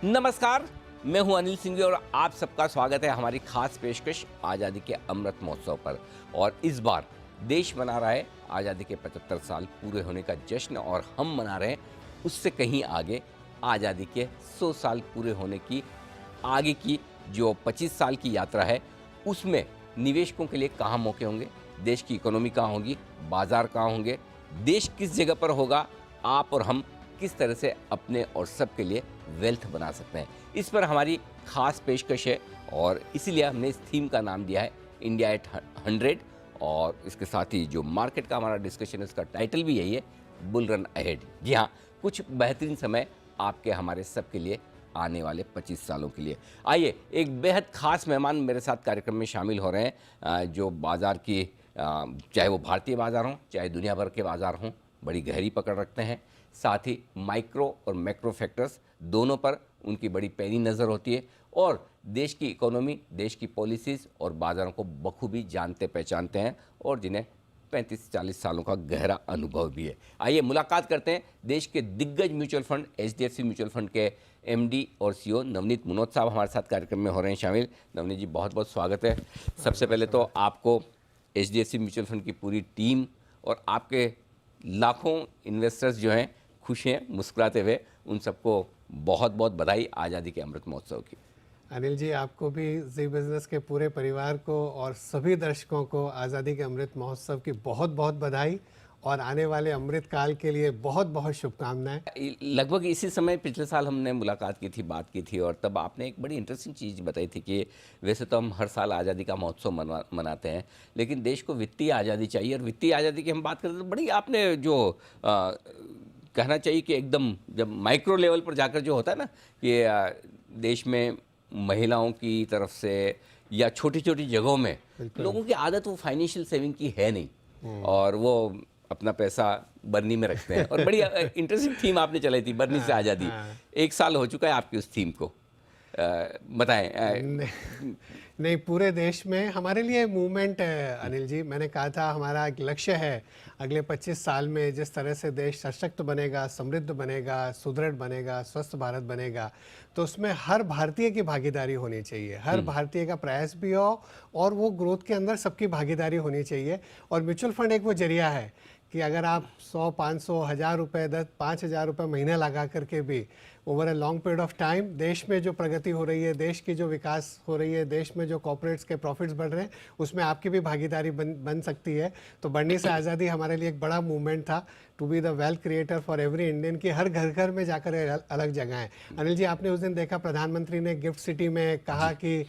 नमस्कार, मैं हूं अनिल सिंघवी और आप सबका स्वागत है हमारी खास पेशकश आज़ादी के अमृत महोत्सव पर। और इस बार देश मना रहा है आज़ादी के 75 साल पूरे होने का जश्न, और हम मना रहे हैं उससे कहीं आगे आज़ादी के 100 साल पूरे होने की आगे की जो 25 साल की यात्रा है। उसमें निवेशकों के लिए कहाँ मौके होंगे, देश की इकोनॉमी कहाँ होगी, बाजार कहाँ होंगे, देश किस जगह पर होगा, आप और हम किस तरह से अपने और सबके लिए वेल्थ बना सकते हैं, इस पर हमारी खास पेशकश है। और इसीलिए हमने इस थीम का नाम दिया है इंडिया एट 100। और इसके साथ ही जो मार्केट का हमारा डिस्कशन है उसका टाइटल भी यही है, बुल रन अहेड। जी हाँ, कुछ बेहतरीन समय आपके हमारे सबके लिए आने वाले 25 सालों के लिए। आइए, एक बेहद खास मेहमान मेरे साथ कार्यक्रम में शामिल हो रहे हैं, जो बाज़ार की चाहे वो भारतीय बाज़ार हों चाहे दुनिया भर के बाज़ार हों, बड़ी गहरी पकड़ रखते हैं। साथ ही माइक्रो और मैक्रो फैक्टर्स दोनों पर उनकी बड़ी पैनी नज़र होती है, और देश की इकोनॉमी, देश की पॉलिसीज़ और बाज़ारों को बखूबी जानते पहचानते हैं, और जिन्हें 35-40 सालों का गहरा अनुभव भी है। आइए मुलाकात करते हैं देश के दिग्गज mutual fund HDFC mutual fund के MD और CEO नवनीत मुनोत साहब हमारे साथ कार्यक्रम में हो रहे हैं शामिल। नवनीत जी, बहुत बहुत स्वागत है। सबसे पहले तो आपको HDFC म्यूचुअल फंड की पूरी टीम और आपके लाखों इन्वेस्टर्स जो हैं खुश हैं मुस्कुराते हुए, उन सबको बहुत बहुत बधाई आज़ादी के अमृत महोत्सव की। अनिल जी, आपको भी जी बिजनेस के पूरे परिवार को और सभी दर्शकों को आज़ादी के अमृत महोत्सव की बहुत बहुत बधाई, और आने वाले अमृत काल के लिए बहुत बहुत शुभकामनाएं। लगभग इसी समय पिछले साल हमने मुलाकात की थी, बात की थी, और तब आपने एक बड़ी इंटरेस्टिंग चीज़ बताई थी कि वैसे तो हम हर साल आज़ादी का महोत्सव मनाते हैं, लेकिन देश को वित्तीय आज़ादी चाहिए। और वित्तीय आज़ादी की हम बात करते तो बड़ी आपने जो कहना चाहिए कि एकदम जब माइक्रो लेवल पर जाकर जो होता है ना कि देश में महिलाओं की तरफ से या छोटी छोटी जगहों में लोगों की आदत वो फाइनेंशियल सेविंग की है नहीं, और वो अपना पैसा बरनी में रखते हैं। और बड़ी इंटरेस्टिंग थीम आपने चलाई थी, बरनी से आज़ादी। 1 साल हो चुका है आपकी उस थीम को, बताएं। नहीं, पूरे देश में हमारे लिए मूवमेंट है अनिल जी। मैंने कहा था हमारा एक लक्ष्य है अगले 25 साल में जिस तरह से देश सशक्त बनेगा, समृद्ध बनेगा, सुदृढ़ बनेगा, स्वस्थ भारत बनेगा, तो उसमें हर भारतीय की भागीदारी होनी चाहिए, हर भारतीय का प्रयास भी हो, और वो ग्रोथ के अंदर सबकी भागीदारी होनी चाहिए। और म्यूचुअल फंड एक वो जरिया है कि अगर आप 100, 500, 1000 रुपये, 5,000 रुपये महीना लगा करके भी over a long period of time देश में जो प्रगति हो रही है, देश की जो विकास हो रही है, देश में जो कॉर्पोरेट्स के प्रॉफिट्स बढ़ रहे हैं, उसमें आपकी भी भागीदारी बन सकती है। तो बरनी से आज़ादी हमारे लिए एक बड़ा मूवमेंट था, to be the wealth creator for every Indian, की हर घर घर में जाकर अलग जगह है। अनिल जी, आपने उस दिन देखा प्रधानमंत्री ने गिफ्ट सिटी में कहा कि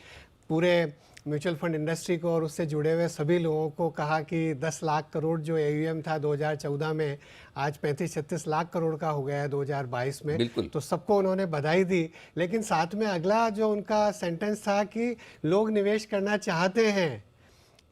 पूरे म्यूचुअल फंड इंडस्ट्री को और उससे जुड़े हुए सभी लोगों को कहा कि 10 लाख करोड़ जो AUM था 2014 में, आज 35-36 लाख करोड़ का हो गया है 2022 में। तो सबको उन्होंने बधाई दी, लेकिन साथ में अगला जो उनका सेंटेंस था कि लोग निवेश करना चाहते हैं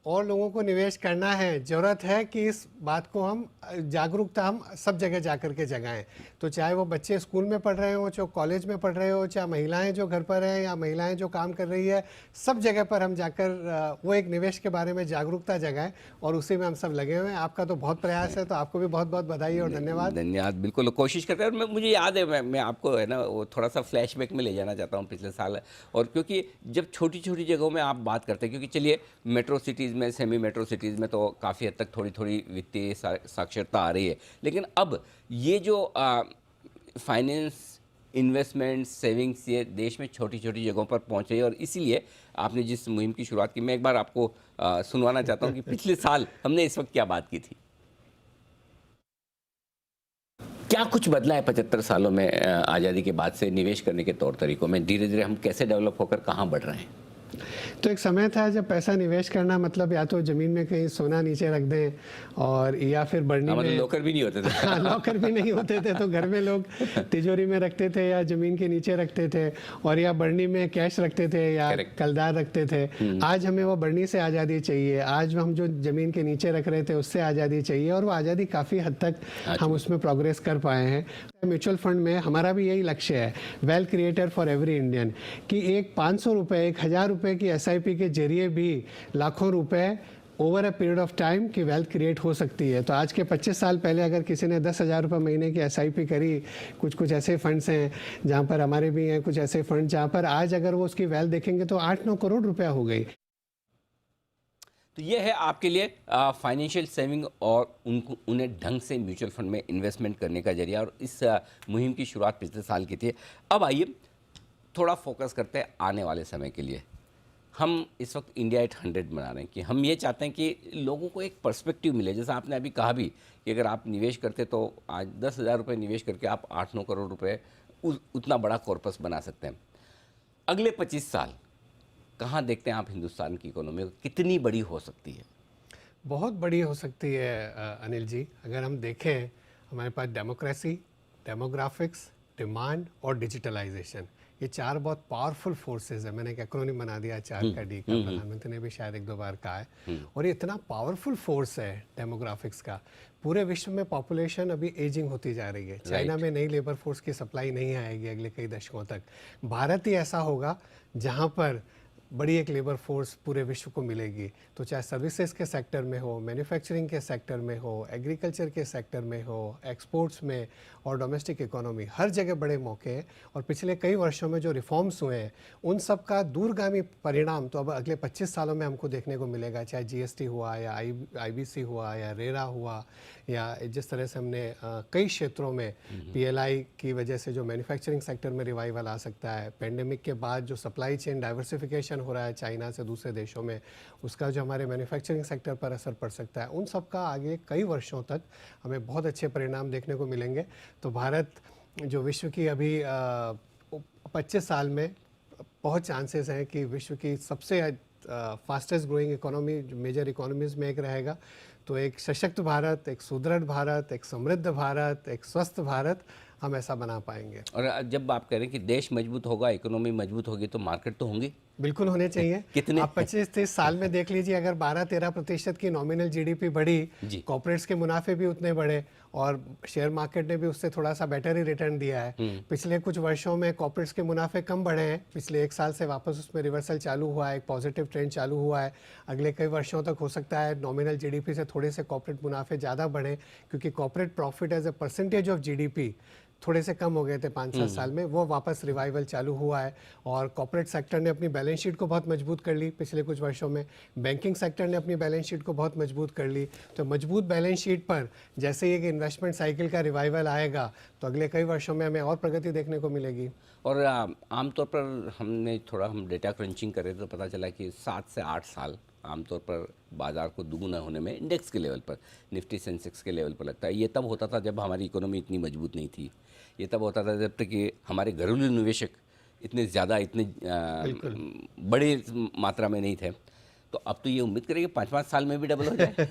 और लोगों को निवेश करना है, ज़रूरत है कि इस बात को हम जागरूकता हम सब जगह जाकर के जगाएं। तो चाहे वो बच्चे स्कूल में पढ़ रहे हो, चाहे कॉलेज में पढ़ रहे हो, चाहे महिलाएं जो घर पर हैं या महिलाएं जो काम कर रही है, सब जगह पर हम जाकर वो एक निवेश के बारे में जागरूकता जगाएं, और उसी में हम सब लगे हुए हैं। आपका तो बहुत प्रयास है, तो आपको भी बहुत बहुत बधाई और धन्यवाद। धन्यवाद। बिल्कुल कोशिश करते हैं। मुझे याद है, मैं आपको है ना वो थोड़ा सा फ्लैशबैक में ले जाना चाहता हूँ पिछले साल। और क्योंकि जब छोटी छोटी जगहों में आप बात करते हैं, क्योंकि चलिए मेट्रो सिटीज़ में, सेमी मेट्रो सिटीज़ में तो काफ़ी हद तक थोड़ी थोड़ी वित्तीय साक्षरता आ रही है, लेकिन अब ये जो फाइनेंस, इन्वेस्टमेंट, सेविंग्स, ये देश में छोटी छोटी जगहों पर पहुंच रही है। और इसीलिए आपने जिस मुहिम की शुरुआत की, मैं एक बार आपको सुनवाना चाहता हूं कि पिछले साल हमने इस वक्त क्या बात की थी। क्या कुछ बदला है 75 सालों में आज़ादी के बाद से निवेश करने के तौर तरीकों में? धीरे धीरे हम कैसे डेवलप होकर कहाँ बढ़ रहे हैं? तो एक समय था जब पैसा निवेश करना मतलब या तो ज़मीन में कहीं सोना नीचे रख दें, और या फिर बरनी में लॉकर भी नहीं होते थे। हाँ, लॉकर भी नहीं होते थे, तो घर में लोग तिजोरी में रखते थे या ज़मीन के नीचे रखते थे, और या बरनी में कैश रखते थे या कलदार रखते थे। आज हमें वो बरनी से आज़ादी चाहिए, आज हम जो ज़मीन के नीचे रख रहे थे उससे आज़ादी चाहिए, और वो आज़ादी काफ़ी हद तक हम उसमें प्रोग्रेस कर पाए हैं। म्यूचुअल फंड में हमारा भी यही लक्ष्य है, wealth creator for every Indian, कि एक 500 रुपये, 1000 रुपये की SIP के जरिए भी लाखों रुपए over a period of time की वेल्थ क्रिएट हो सकती है। तो आज के 25 साल पहले अगर किसी ने 10,000 रुपये महीने की SIP करी, कुछ ऐसे फंड्स हैं जहाँ पर हमारे भी हैं कुछ ऐसे फंड जहाँ पर आज अगर वो उसकी वेल्थ देखेंगे तो 8-9 करोड़ रुपया हो गई। तो ये है आपके लिए फाइनेंशियल सेविंग और उनको उन्हें ढंग से म्यूचुअल फंड में इन्वेस्टमेंट करने का जरिया, और इस मुहिम की शुरुआत पिछले साल की थी। अब आइए थोड़ा फोकस करते हैं आने वाले समय के लिए। हम इस वक्त इंडिया एट 100 मना रहे हैं कि हम ये चाहते हैं कि लोगों को एक पर्सपेक्टिव मिले। जैसा आपने अभी कहा भी कि अगर आप निवेश करते तो आज 10,000 रुपये निवेश करके आप 8-9 करोड़ रुपए उतना बड़ा कॉर्पस बना सकते हैं। अगले 25 साल कहाँ देखते हैं आप हिंदुस्तान की इकोनॉमी को, कितनी बड़ी हो सकती है? बहुत बड़ी हो सकती है अनिल जी। अगर हम देखें, हमारे पास डेमोक्रेसी, डेमोग्राफिक्स, डिमांड और डिजिटलाइजेशन, ये 4 बहुत पावरफुल फोर्सेस है। मैंने एक एक्रोनिम बना दिया 4 का D का, प्रधानमंत्री ने भी शायद 1-2 बार कहा है। और ये इतना पावरफुल फोर्स है डेमोग्राफिक्स का। पूरे विश्व में पॉपुलेशन अभी एजिंग होती जा रही है। चाइना में नई लेबर फोर्स की सप्लाई नहीं आएगी अगले कई दशकों तक। भारत ही ऐसा होगा जहाँ पर बड़ी एक लेबर फोर्स पूरे विश्व को मिलेगी। तो चाहे सर्विसेज के सेक्टर में हो, मैन्युफैक्चरिंग के सेक्टर में हो, एग्रीकल्चर के सेक्टर में हो, एक्सपोर्ट्स में और डोमेस्टिक इकोनॉमी, हर जगह बड़े मौके हैं। और पिछले कई वर्षों में जो रिफॉर्म्स हुए हैं उन सब का दूरगामी परिणाम तो अब अगले 25 सालों में हमको देखने को मिलेगा। चाहे GST हुआ या IBC हुआ या रेरा हुआ, या जिस तरह से हमने कई क्षेत्रों में PLI की वजह से जो मैन्युफैक्चरिंग सेक्टर में रिवाइवल आ सकता है। पेंडेमिक के बाद जो सप्लाई चेन डाइवर्सिफिकेशन हो रहा है चाइना से दूसरे देशों में, उसका जो हमारे मैन्युफैक्चरिंग सेक्टर पर असर पड़ सकता है, उन सब का आगे कई वर्षों तक हमें बहुत अच्छे परिणाम देखने को मिलेंगे। तो भारत जो विश्व की अभी 25 साल में बहुत चांसेस हैं कि विश्व की सबसे fastest growing economy, major economies में एक रहेगा। तो एक सशक्त भारत, एक सुदृढ़ भारत, एक समृद्ध भारत, एक स्वस्थ भारत हम ऐसा बना पाएंगे। और जब आप कह रहे हैं कि देश मजबूत होगा, इकोनॉमी मजबूत होगी, तो मार्केट तो होंगी, बिल्कुल होने चाहिए। कितने? आप 25-30 साल में देख लीजिए, अगर 12-13% की नॉमिनल GDP बढ़ी, कॉर्पोरेट्स के मुनाफे भी उतने बढ़े और शेयर मार्केट ने भी उससे थोड़ा सा बेटर ही रिटर्न दिया है। पिछले कुछ वर्षों में कॉर्पोरेट्स के मुनाफे कम बढ़े हैं, पिछले 1 साल से वापस उसमें रिवर्सल चालू हुआ है, एक पॉजिटिव ट्रेंड चालू हुआ है। अगले कई वर्षों तक हो सकता है नॉमिनल GDP से थोड़े से कॉर्पोरेट मुनाफे ज़्यादा बढ़े, क्योंकि corporate profit as a percentage of GDP थोड़े से कम हो गए थे 5-7 साल में, वो वापस रिवाइवल चालू हुआ है। और कॉर्पोरेट सेक्टर ने अपनी बैलेंस शीट को बहुत मजबूत कर ली पिछले कुछ वर्षों में, बैंकिंग सेक्टर ने अपनी बैलेंस शीट को बहुत मजबूत कर ली। तो मजबूत बैलेंस शीट पर जैसे ही एक इन्वेस्टमेंट साइकिल का रिवाइवल आएगा तो अगले कई वर्षों में हमें और प्रगति देखने को मिलेगी। और आमतौर पर हम डेटा क्रंचिंग करें तो पता चला कि 7 से 8 साल आमतौर पर बाज़ार को दुगुना होने में इंडेक्स के लेवल पर, निफ्टी सेंसेक्स के लेवल पर लगता है। ये तब होता था जब हमारी इकोनॉमी इतनी मजबूत नहीं थी, ये तब होता था जब तक कि हमारे घरेलू निवेशक इतने ज़्यादा, इतने बड़े मात्रा में नहीं थे। तो अब तो ये उम्मीद करें कि 5-5 साल में भी डबल हो जाए।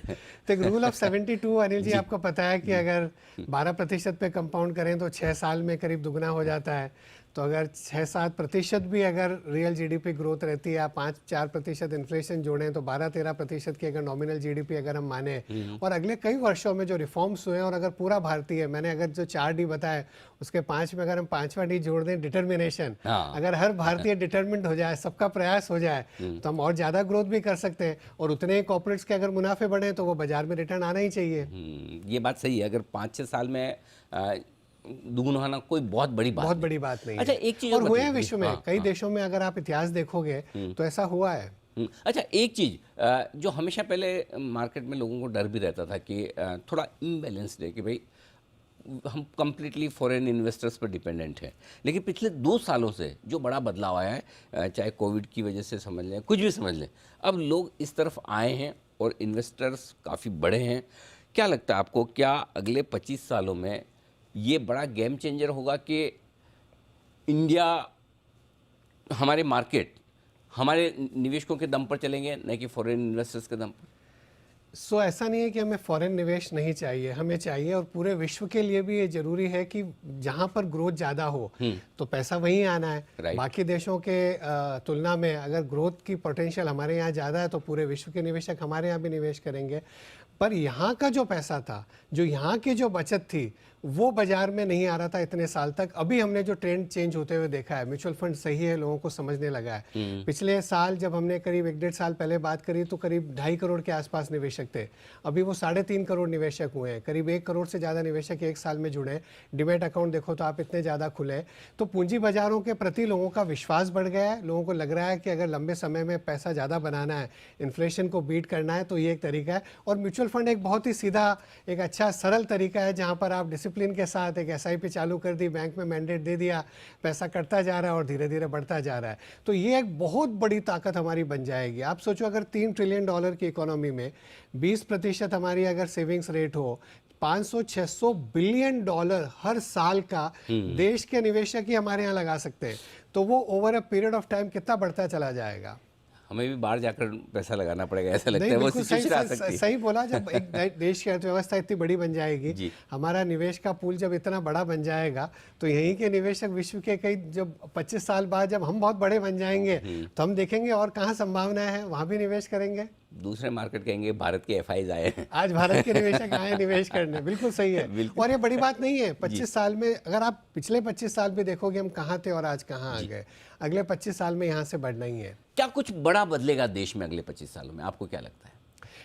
तो एक रूल ऑफ 72 अनिल जी आपको पता है कि अगर 12% पे कंपाउंड करें तो 6 साल में करीब दुगना हो जाता है। तो अगर 6-7% भी अगर रियल GDP ग्रोथ रहती है, या 5-4% इन्फ्लेशन जोड़ें तो 12-13% की अगर नॉमिनल GDP अगर हम माने, और अगले कई वर्षों में जो रिफॉर्म्स हुए हैं, और अगर पूरा भारतीय, मैंने अगर जो 4D बताए उसके 5 में अगर हम 5वां D जोड़ दें, डिटर्मिनेशन, अगर हर भारतीय डिटर्मिन्ड हो जाए, सबका प्रयास हो जाए, तो हम और ज़्यादा ग्रोथ भी कर सकते हैं। और उतने ही कॉर्पोरेट्स के अगर मुनाफे बढ़े तो वो बाजार में रिटर्न आना ही चाहिए। ये बात सही है। अगर 5-6 साल में दुगुना होना कोई बहुत बड़ी बात नहीं अच्छा, है। एक चीज और हुए हैं विश्व में कई देशों में, अगर आप इतिहास देखोगे तो ऐसा हुआ है। अच्छा, एक चीज जो हमेशा पहले मार्केट में लोगों को डर भी रहता था कि थोड़ा इम्बैलेंस्ड है कि भाई हम कम्प्लीटली फॉरेन इन्वेस्टर्स पर डिपेंडेंट हैं, लेकिन पिछले 2 सालों से जो बड़ा बदलाव आया है, चाहे कोविड की वजह से समझ लें, कुछ भी समझ लें, अब लोग इस तरफ आए हैं और इन्वेस्टर्स काफ़ी बड़े हैं। क्या लगता है आपको, क्या अगले 25 सालों में ये बड़ा गेम चेंजर होगा कि इंडिया, हमारे मार्केट हमारे निवेशकों के दम पर चलेंगे, न कि फॉरेन इन्वेस्टर्स के दम पर? सो ऐसा नहीं है कि हमें फॉरेन निवेश नहीं चाहिए, हमें चाहिए। और पूरे विश्व के लिए भी ये जरूरी है कि जहाँ पर ग्रोथ ज़्यादा हो तो पैसा वहीं आना है। बाकी देशों के तुलना में अगर ग्रोथ की पोटेंशियल हमारे यहाँ ज़्यादा है तो पूरे विश्व के निवेशक हमारे यहाँ भी निवेश करेंगे। पर यहाँ का जो पैसा था, जो यहाँ की जो बचत थी, वो बाजार में नहीं आ रहा था इतने साल तक। अभी हमने जो ट्रेंड चेंज होते हुए देखा है, म्यूचुअल फंड सही है, लोगों को समझने लगा है। पिछले साल जब हमने करीब 1-1.5 साल पहले बात करी तो करीब 2.5 करोड़ के आसपास निवेशक थे, अभी वो 3.5 करोड़ निवेशक हुए हैं। करीब 1 करोड़ से ज़्यादा निवेशक 1 साल में जुड़े। डिमेट अकाउंट देखो तो आप इतने ज़्यादा खुले, तो पूंजी बाजारों के प्रति लोगों का विश्वास बढ़ गया है। लोगों को लग रहा है कि अगर लंबे समय में पैसा ज़्यादा बनाना है, इन्फ्लेशन को बीट करना है, तो ये एक तरीका है। और म्यूचुअल फंड एक बहुत ही सीधा, एक अच्छा सरल तरीका है जहाँ पर आप डिसिप्लिन के साथ एक एसआईपी चालू कर दी, बैंक में मैंडेट दे दिया, पैसा कटता जा रहा है और धीरे धीरे बढ़ता जा रहा है। तो ये एक बहुत बड़ी ताकत हमारी बन जाएगी। आप सोचो अगर $3 ट्रिलियन की इकोनॉमी में 20% हमारी अगर सेविंग्स रेट हो, $500-600 बिलियन हर साल का देश के निवेशक ही हमारे यहाँ लगा सकते हैं, तो वो over a period of time कितना बढ़ता चला जाएगा। हमें भी बाहर जाकर पैसा लगाना पड़ेगा ऐसा लगता नहीं, है, वो बिल्कुल सिचुएशन आ सकती है। सही बोला। जब एक देश की अर्थव्यवस्था इतनी बड़ी बन जाएगी, हमारा निवेश का पूल जब इतना बड़ा बन जाएगा, तो यहीं के निवेशक विश्व के कई, जब 25 साल बाद जब हम बहुत बड़े बन जाएंगे तो हम देखेंगे और कहाँ संभावना है, वहाँ भी निवेश करेंगे। दूसरे मार्केट कहेंगे भारत के एफआईज आए हैं। आज भारत के निवेशक आए निवेश करने, बिल्कुल सही है। और ये बड़ी बात नहीं है। 25 साल में अगर आप पिछले 25 साल भी देखोगे हम कहाँ थे और आज कहाँ आ गए, अगले 25 साल में यहाँ से बढ़ना ही है। क्या कुछ बड़ा बदलेगा देश में अगले 25 सालों में, आपको क्या लगता है?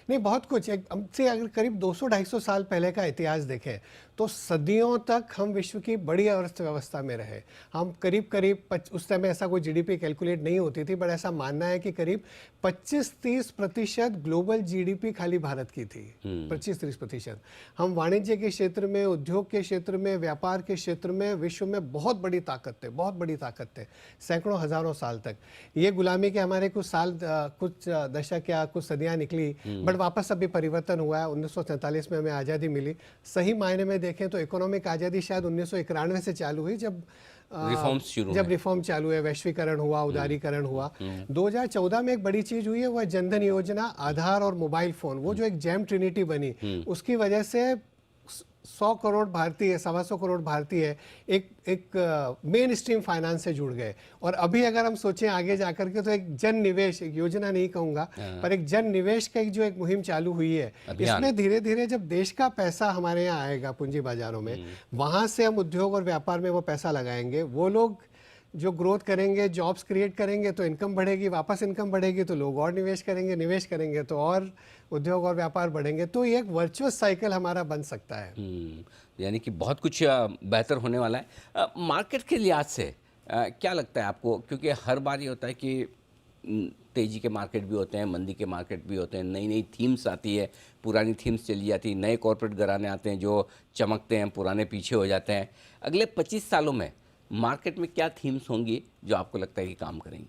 नहीं, बहुत कुछ। हमसे अगर करीब 200-250 साल पहले का इतिहास देखें तो सदियों तक हम विश्व की बड़ी अर्थव्यवस्था में रहे। हम करीब उस समय ऐसा कोई जीडीपी कैलकुलेट नहीं होती थी, बट ऐसा मानना है कि करीब 25-30% ग्लोबल जीडीपी खाली भारत की थी। 25-30%। हम वाणिज्य के क्षेत्र में, उद्योग के क्षेत्र में, व्यापार के क्षेत्र में विश्व में बहुत बड़ी ताकत थे, बहुत बड़ी ताकत थे, सैकड़ों हजारों साल तक। ये गुलामी के हमारे कुछ साल, कुछ दशक या कुछ सदियां निकली, बट वापस अभी परिवर्तन हुआ है। 1947 में हमें आज़ादी मिली। सही मायने में देखें तो इकोनॉमिक आज़ादी शायद 1991 से चालू हुई, जब रिफॉर्म चालू है, वैश्वीकरण हुआ, उदारीकरण हुआ। 2014 में एक बड़ी चीज हुई है, वह जनधन योजना, आधार और मोबाइल फोन, वो जो एक जैम ट्रिनिटी बनी, उसकी वजह से 100 करोड़ भारतीय, 125 करोड़ भारतीय एक मेन स्ट्रीम फाइनेंस से जुड़ गए। और अभी अगर हम सोचें आगे जाकर के, तो एक जन निवेश, एक योजना नहीं कहूँगा, पर एक जन निवेश का जो एक मुहिम चालू हुई है, इसमें धीरे धीरे जब देश का पैसा हमारे यहाँ आएगा पूंजी बाजारों में, वहाँ से हम उद्योग और व्यापार में वो पैसा लगाएंगे। वो लोग जो ग्रोथ करेंगे, जॉब्स क्रिएट करेंगे, तो इनकम बढ़ेगी, वापस इनकम बढ़ेगी तो लोग और निवेश करेंगे तो और उद्योग और व्यापार बढ़ेंगे। तो ये एक वर्चुअस साइकिल हमारा बन सकता है। यानी कि बहुत कुछ बेहतर होने वाला है। मार्केट के लिहाज से क्या लगता है आपको, क्योंकि हर बार ये होता है कि तेज़ी के मार्केट भी होते हैं, मंदी के मार्केट भी होते हैं, नई नई थीम्स आती है, पुरानी थीम्स चली जाती है, नए कॉर्पोरेट घराने आते हैं जो चमकते हैं, पुराने पीछे हो जाते हैं। अगले 25 सालों में मार्केट में क्या थीम्स होंगी जो आपको लगता है कि काम करेंगी?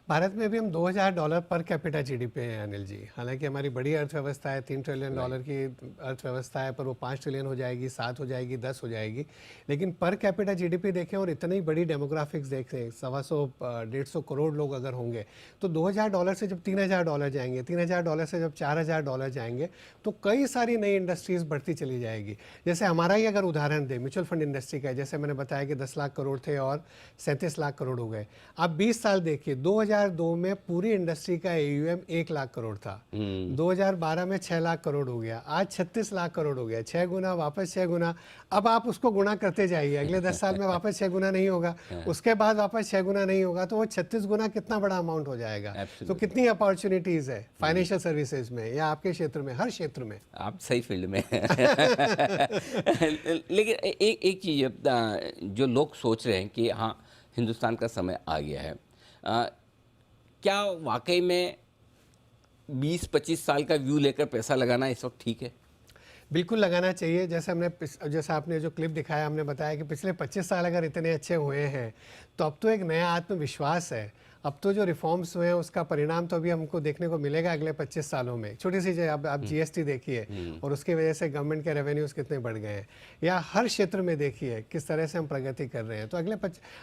भारत में भी हम $2000 पर कैपिटा जीडीपी है अनिल जी। हालांकि हमारी बड़ी अर्थव्यवस्था है, $3 ट्रिलियन की अर्थव्यवस्था है, पर वो 5 ट्रिलियन हो जाएगी, 7 हो जाएगी, 10 हो जाएगी। लेकिन पर कैपिटा जीडीपी देखें और इतनी बड़ी डेमोग्राफिक्स देखें, 125-150 करोड़ लोग अगर होंगे, तो $2000 से जब $3000 जाएंगे, $3000 से जब $4000 जाएंगे, तो कई सारी नई इंडस्ट्रीज बढ़ती चली जाएगी। जैसे हमारा ही अगर उदाहरण दें म्यूचुअल फंड इंडस्ट्री का, जैसे मैंने बताया कि 10 लाख करोड़ थे और 37 लाख करोड़ हो गए। आप 20 साल देखिए, 2002 में पूरी इंडस्ट्री का AUM 1 लाख करोड़ था, 2012 में 6 लाख करोड़ हो गया, आज 36 लाख करोड़ हो गया, 6 गुना, वापस 6 गुना। अब आप उसको गुना करते जाइए, अगले 10 साल में वापस 6 गुना नहीं होगा, उसके बाद वापस 6 गुना नहीं होगा, तो वो 36 गुना कितना बड़ा अमाउंट हो जाएगा। तो कितनी अपॉर्चुनिटीज है फाइनेंशियल सर्विसेज में या आपके क्षेत्र में, हर क्षेत्र में। आप सही फील्ड में लेकिन एक चीज़ जो लोग सोच रहे हैं कि हाँ हिंदुस्तान का समय आ गया है, क्या वाकई में 20-25 साल का व्यू लेकर पैसा लगाना इस वक्त ठीक है? बिल्कुल लगाना चाहिए। जैसा आपने जो क्लिप दिखाया, हमने बताया कि पिछले 25 साल अगर इतने अच्छे हुए हैं, तो अब तो एक नया आत्मविश्वास है। अब तो जो रिफॉर्म्स हुए हैं उसका परिणाम तो अभी हमको देखने को मिलेगा अगले 25 सालों में। छोटी सी अब आप GST देखिए और उसकी वजह से गवर्नमेंट के रेवेन्यूज़ कितने बढ़ गए हैं, या हर क्षेत्र में देखिए किस तरह से हम प्रगति कर रहे हैं। तो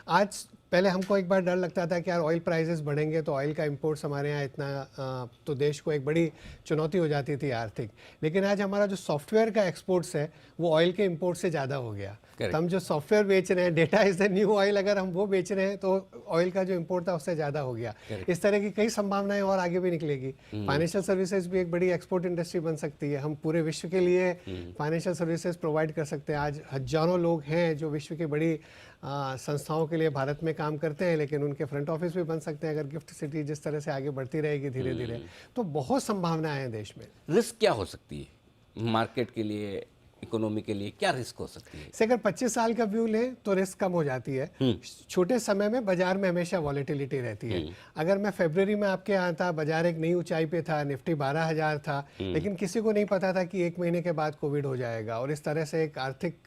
आज पहले हमको एक बार डर लगता था कि यार ऑयल प्राइसेस बढ़ेंगे तो ऑयल का इंपोर्ट्स हमारे यहाँ इतना तो देश को एक बड़ी चुनौती हो जाती थी आर्थिक। लेकिन आज हमारा जो सॉफ्टवेयर का एक्सपोर्ट्स है वो ऑयल के इंपोर्ट से ज़्यादा हो गया। तो हम जो सॉफ्टवेयर बेच रहे हैं, data is the new oil, अगर हम वो बेच रहे हैं तो ऑयल का जो इंपोर्ट था उससे ज़्यादा हो गया। इस तरह की कई संभावनाएं और आगे भी निकलेगी। फाइनेंशियल सर्विसेज भी एक बड़ी एक्सपोर्ट इंडस्ट्री बन सकती है। हम पूरे विश्व के लिए फाइनेंशियल सर्विसेज प्रोवाइड कर सकते हैं। आज हजारों लोग हैं जो विश्व की बड़ी संस्थाओं के लिए भारत में काम करते हैं, लेकिन उनके फ्रंट ऑफिस भी बन सकते हैं अगर गिफ्ट सिटी जिस तरह से आगे बढ़ती रहेगी धीरे धीरे। तो बहुत संभावनाएं हैं देश में। रिस्क क्या हो सकती है मार्केट के लिए, इकोनॉमी के लिए क्या रिस्क हो सकती है? से अगर 25 साल का व्यू लें तो रिस्क कम हो जाती है। छोटे समय में बाजार में हमेशा वॉलेटिलिटी रहती है। अगर मैं फरवरी में आपके यहाँ था, बाजार एक नई ऊंचाई पे था, निफ्टी 12,000 था, लेकिन किसी को नहीं पता था कि 1 महीने के बाद कोविड हो जाएगा और इस तरह से एक आर्थिक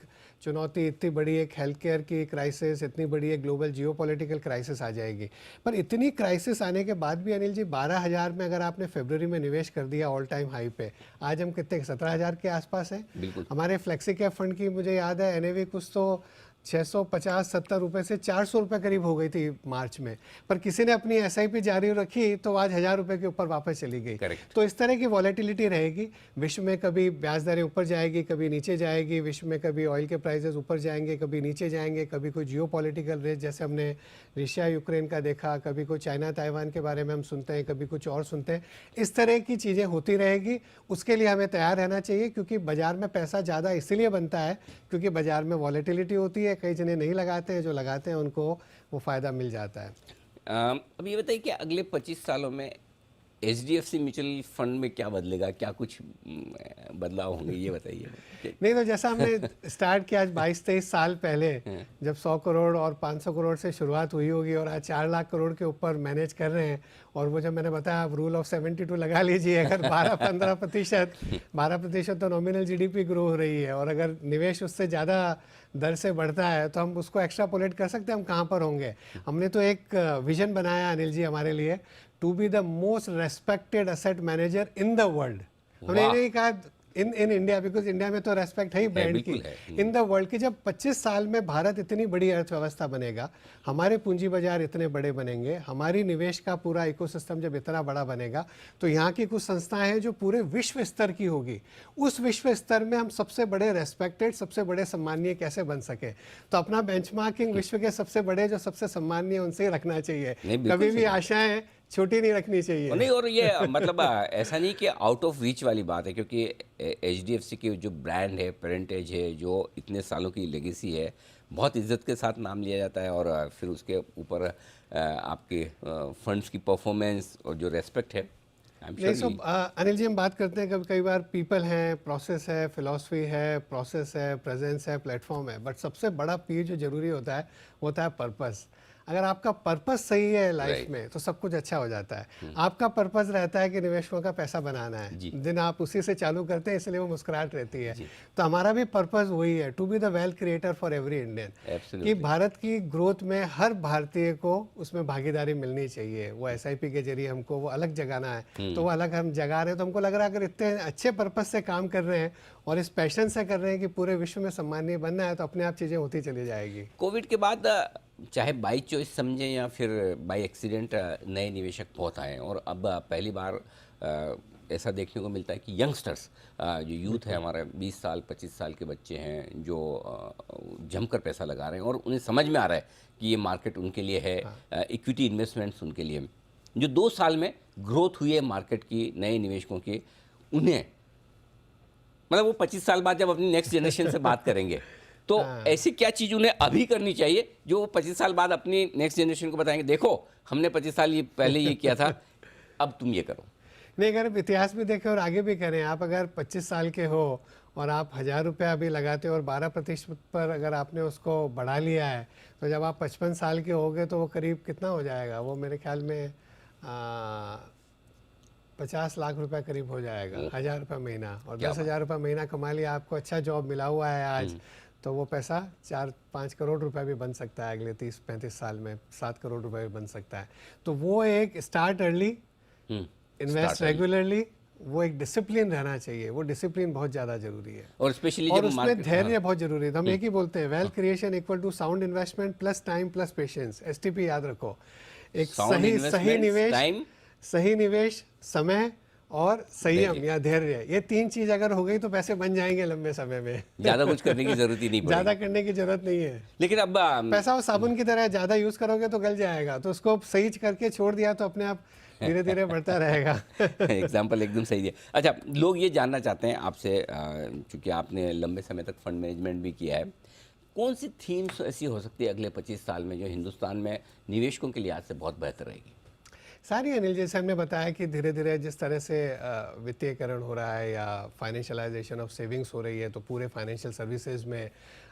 चुनौती, इतनी बड़ी एक हेल्थ केयर की क्राइसिस, इतनी बड़ी एक ग्लोबल जियोपॉलिटिकल क्राइसिस आ जाएगी। पर इतनी क्राइसिस आने के बाद भी अनिल जी 12,000 में अगर आपने फरवरी में निवेश कर दिया ऑल टाइम हाई पे, आज हम कितने 17,000 के आसपास हैं। हमारे फ्लेक्सी कैप फंड की मुझे याद है एनएवी कुछ तो 650-70 रुपए से 400 रुपए करीब हो गई थी मार्च में, पर किसी ने अपनी एसआईपी जारी रखी तो आज 1,000 रुपए के ऊपर वापस चली गई। तो इस तरह की वॉलेटिलिटी रहेगी। विश्व में कभी ब्याज दरें ऊपर जाएगी, कभी नीचे जाएगी। विश्व में कभी ऑयल के प्राइसेस ऊपर जाएंगे, कभी नीचे जाएंगे। कभी कोई जियोपॉलिटिकल रिस्क जैसे हमने रशिया यूक्रेन का देखा, कभी कोई चाइना ताइवान के बारे में हम सुनते हैं, कभी कुछ और सुनते हैं। इस तरह की चीज़ें होती रहेगी। उसके लिए हमें तैयार रहना चाहिए, क्योंकि बाजार में पैसा ज़्यादा इसीलिए बनता है क्योंकि बाजार में वॉलेटिलिटी होती है। कई जने नहीं लगाते हैं, जो लगाते हैं उनको वो फ़ायदा मिल जाता है। अब ये बताइए कि अगले 25 सालों में HDFC म्यूचुअल फंड में क्या बदलेगा, क्या कुछ बदलाव होंगे, ये बताइए। नहीं तो जैसा हमने स्टार्ट किया आज 22-23 साल पहले, जब 100 करोड़ और 500 करोड़ से शुरुआत हुई होगी और आज 4 लाख करोड़ के ऊपर मैनेज कर रहे हैं। और वो जब मैंने बताया आप रूल ऑफ 72 लगा लीजिए, अगर 12% तो नॉमिनल GDP ग्रो हो रही है और अगर निवेश उससे ज़्यादा दर से बढ़ता है तो हम उसको एक्स्ट्रापोलेट कर सकते हैं हम कहाँ पर होंगे। हमने तो एक विजन बनाया अनिल जी हमारे लिए, to be the most respected asset manager in the world. हमने ये नहीं कहा इन इंडिया, बिकॉज इंडिया में तो रेस्पेक्ट है ही ब्रांड की, इन द वर्ल्ड की। जब 25 साल में भारत इतनी बड़ी अर्थव्यवस्था बनेगा, हमारे पूंजी बाजार इतने बड़े बनेंगे, हमारी निवेश का पूरा इकोसिस्टम जब इतना बड़ा बनेगा, तो यहाँ की कुछ संस्थाएं हैं जो पूरे विश्व स्तर की होगी। उस विश्व स्तर में हम सबसे बड़े रेस्पेक्टेड, सबसे बड़े सम्मानीय कैसे बन सके। तो अपना बेंचमार्किंग विश्व के सबसे बड़े जो सबसे सम्मानीय उनसे ही रखना चाहिए। कभी भी आशाएं छोटी नहीं रखनी चाहिए। नहीं, और ये मतलब ऐसा नहीं कि आउट ऑफ रीच वाली बात है, क्योंकि HDFC की जो ब्रांड है, पेरेंटेज है, जो इतने सालों की लेगेसी है, बहुत इज्जत के साथ नाम लिया जाता है। और फिर उसके ऊपर आपके फंड्स की परफॉर्मेंस और जो रेस्पेक्ट है, नहीं सब अनिल जी हम बात करते हैं कभी कई बार पीपल हैं, प्रोसेस है, फिलॉसफी है, प्रोसेस है, प्रेजेंस है, प्लेटफॉर्म है, बट सबसे बड़ा पी जो जरूरी होता है वो होता है पर्पस। अगर आपका पर्पस सही है लाइफ में तो सब कुछ अच्छा हो जाता है। आपका पर्पस रहता है कि निवेशकों का पैसा बनाना है, दिन आप उसी से चालू करते हैं, इसलिए वो मुस्कुराहट रहती है। तो हमारा भी पर्पस वही है, to be the wealth creator for every Indian, कि भारत की ग्रोथ में हर भारतीय को उसमें भागीदारी मिलनी चाहिए। वो SIP के जरिए हमको वो अलग जगाना है, तो वो अलग हम जगा रहे हैं। तो हमको लग रहा है अगर इतने अच्छे पर्पस से काम कर रहे हैं और इस पैशन से कर रहे हैं कि पूरे विश्व में सम्मानीय बनना है, तो अपने आप चीज़ें होती चली जाएगी। कोविड के बाद चाहे बाई चॉइस समझें या फिर बाई एक्सीडेंट, नए निवेशक बहुत आए हैं। और अब पहली बार ऐसा देखने को मिलता है कि यंगस्टर्स, जो यूथ है हमारा, 20 साल 25 साल के बच्चे हैं जो जमकर पैसा लगा रहे हैं और उन्हें समझ में आ रहा है कि ये मार्केट उनके लिए है। इक्विटी इन्वेस्टमेंट्स उनके लिए, जो 2 साल में ग्रोथ हुई है मार्केट की, नए निवेशकों की, उन्हें मतलब वो 25 साल बाद जब अपनी नेक्स्ट जनरेशन से बात करेंगे तो ऐसी क्या चीज़ उन्हें अभी करनी चाहिए जो वो 25 साल बाद अपनी नेक्स्ट जनरेशन को बताएंगे, देखो हमने 25 साल पहले ये किया था, अब तुम ये करो। नहीं, अगर आप इतिहास में देखें और आगे भी करें, आप अगर 25 साल के हो और आप 1,000 रुपया अभी लगाते हो और 12% पर अगर आपने उसको बढ़ा लिया है, तो जब आप 55 साल के होगे तो वो करीब कितना हो जाएगा, वो मेरे ख्याल में 50 लाख रुपए करीब हो जाएगा। 1,000 रुपये महीना और 10,000 रुपये महीना कमा लिया, आपको अच्छा जॉब मिला हुआ है आज, तो वो पैसा 4-5 करोड़ रुपए भी बन सकता है अगले 30-35 साल में, 7 करोड़ रुपए भी बन सकता है। तो वो एक स्टार्ट अर्ली, इन्वेस्ट रेगुलरली, वो एक डिसिप्लिन रहना चाहिए, वो डिसिप्लिन बहुत ज़्यादा जरूरी है। और स्पेशली और जब उसमें मार्केट धैर्य बहुत जरूरी है। तो हम एक ही बोलते हैं, wealth creation equal to sound investment plus time plus patience, STP याद रखो। एक Sound सही investments, time, सही निवेश, समय और संयम या धैर्य, ये 3 चीज अगर हो गई तो पैसे बन जाएंगे लंबे समय में। ज़्यादा कुछ करने की ज़रूरत ही नहीं पड़ेगी। ज्यादा करने की जरूरत नहीं है। लेकिन अब पैसा वो साबुन की तरह है, ज्यादा यूज करोगे तो गल जाएगा, तो उसको सही करके छोड़ दिया तो अपने आप धीरे धीरे बढ़ता रहेगा। एग्जाम्पल एकदम सही है। अच्छा, लोग ये जानना चाहते हैं आपसे, चूँकि आपने लंबे समय तक फंड मैनेजमेंट भी किया है, कौन सी थीम्स ऐसी हो सकती है अगले 25 साल में जो हिंदुस्तान में निवेशकों के लिहाज से बहुत बेहतर रहेगी? सारी अनिल, जैसे हमने बताया कि धीरे धीरे जिस तरह से वित्तीयकरण हो रहा है या फाइनेंशियलाइजेशन ऑफ सेविंग्स हो रही है, तो पूरे फाइनेंशियल सर्विसेज में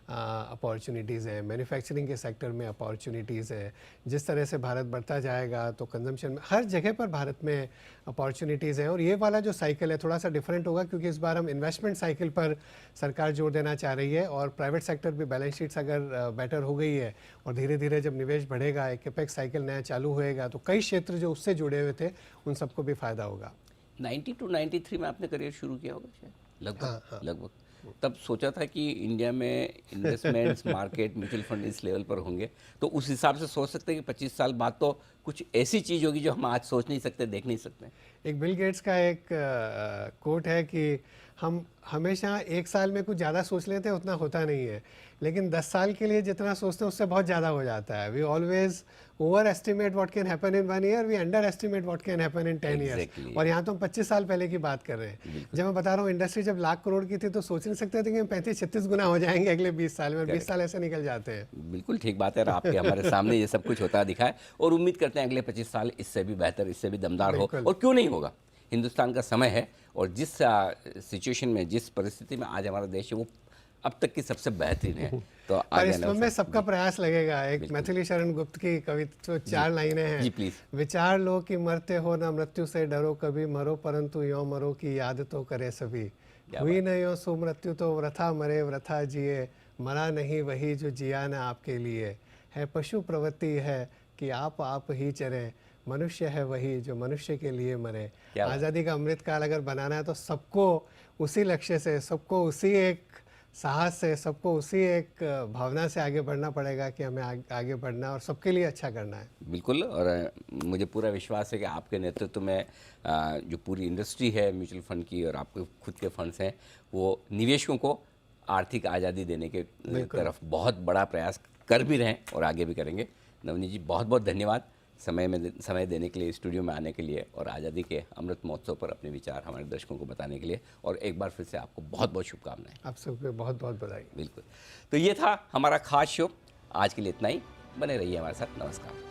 अपॉर्चुनिटीज़ हैं, मैन्युफैक्चरिंग के सेक्टर में अपॉर्चुनिटीज़ हैं। जिस तरह से भारत बढ़ता जाएगा तो कंजम्पशन में हर जगह पर भारत में अपॉर्चुनिटीज़ हैं। और ये वाला जो साइकिल है थोड़ा सा डिफरेंट होगा, क्योंकि इस बार हम इन्वेस्टमेंट साइकिल पर सरकार जोर देना चाह रही है, और प्राइवेट सेक्टर भी बैलेंस शीट्स अगर बेटर हो गई है और धीरे धीरे जब निवेश बढ़ेगा, एक कैपेक्स साइकिल नया चालू होएगा, तो कई क्षेत्र जो उससे जुड़े हुए थे उन सबको भी फायदा होगा। 92 93 में आपने करियर शुरू किया होगा शायद, लगभग। हाँ। लगभग तब सोचा था कि इंडिया में इन्वेस्टमेंट्स मार्केट म्यूचुअल फंड इस लेवल पर होंगे, तो उस हिसाब से सोच सकते हैं कि 25 साल बाद तो कुछ ऐसी चीज़ होगी जो हम आज सोच नहीं सकते, देख नहीं सकते। एक बिल गेट्स का एक कोट है कि हम हमेशा एक साल में कुछ ज़्यादा सोच लेते हैं, उतना होता नहीं है, लेकिन 10 साल के लिए जितना सोचते हैं उससे बहुत ज़्यादा हो जाता है। We always over estimate what can happen in 1 year, we under estimate what can happen in 10 years. और यहाँ तो हम 25 साल पहले की बात कर रहे हैं। जब मैं बता रहा हूँ इंडस्ट्री जब लाख करोड़ की थी तो सोच नहीं सकते थे कि हम 35-36 गुना हो जाएंगे अगले 20 साल में। 20 साल ऐसे निकल जाते हैं। बिल्कुल ठीक बात है, और आपके हमारे सामने ये सब कुछ होता दिखा है, और उम्मीद करते हैं अगले 25 साल इससे भी बेहतर, इससे भी दमदार हो। और क्यों नहीं होगा, हिंदुस्तान का समय है, और जिस सिचुएशन में, जिस परिस्थिति में आज हमारा देश है, वो अब तक की सबसे बेहतरीन है। तो पर इसमें सबका प्रयास लगेगा। एक मैथिली शरण गुप्त की कविता, 4 लाइनें हैं। जी प्लीज। विचार लो कि मरते हो ना मृत्यु से डरो, कभी मरो परंतु यो मरो की याद तो करे सभी। हुई न यो सो मृत्यु तो वृथा मरे वृथा जिए, मरा नहीं वही जो जिया न आपके लिए। है पशु प्रवृत्ति है कि आप ही चरे, मनुष्य है वही जो मनुष्य के लिए मरे। आज़ादी का अमृत काल अगर बनाना है तो सबको उसी लक्ष्य से, सबको उसी एक साहस से, सबको उसी एक भावना से आगे बढ़ना पड़ेगा कि हमें आगे बढ़ना है और सबके लिए अच्छा करना है। बिल्कुल, और मुझे पूरा विश्वास है कि आपके नेतृत्व में जो पूरी इंडस्ट्री है म्यूचुअल फंड की और आपके खुद के फंड्स हैं, वो निवेशकों को आर्थिक आज़ादी देने के तरफ बहुत बड़ा प्रयास कर भी रहे हैं और आगे भी करेंगे। नवनीत जी, बहुत बहुत धन्यवाद समय देने के लिए, स्टूडियो में आने के लिए, और आज़ादी के अमृत महोत्सव पर अपने विचार हमारे दर्शकों को बताने के लिए। और एक बार फिर से आपको बहुत बहुत शुभकामनाएं। आप सबको बहुत बहुत बधाई। बिल्कुल, तो ये था हमारा खास शो। आज के लिए इतना ही, बने रहिए हमारे साथ। नमस्कार।